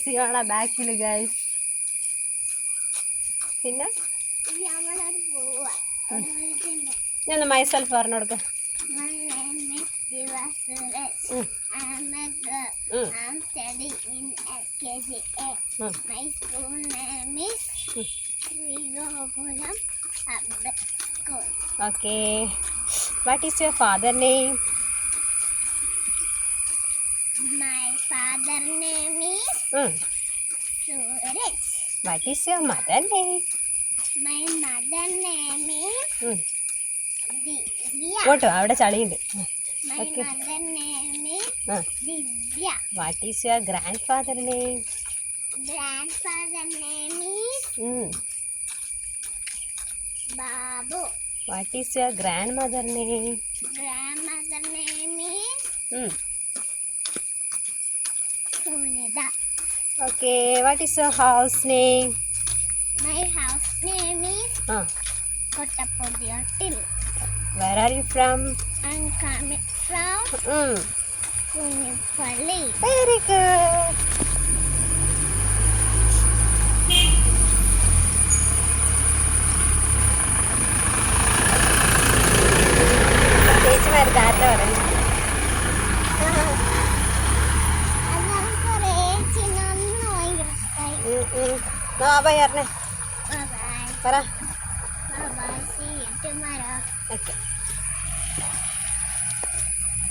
സിയോള ബാക്കില് ഗൈസ്. പിന്നെ ഞാൻ മൈസെൽഫ് പറഞ്ഞു കൊടുക്ക. I'm a girl. I'm studying in LKGA. My school name is Sri Gokulam Public School. Okay. What is your father name? My father name is Suraj. What is your mother name? My mother name is Divya. What? അവിടെ ചളിയുണ്ട്. My mother name is Divya. What is your grandfather name? Grandfather name is Babu. What is your grandmother name? Grandmother name is Sunida. Okay. What is your house name? My house name is Kottapodiyattil. Where are you from? I'm coming from Kunipalli. Very good. ചേച്ചിമാർ താറ്റ പറഞ്ഞു. By പറഞ്ഞേ. Bye bye. പറ. Bye bye. See you tomorrow. Okay.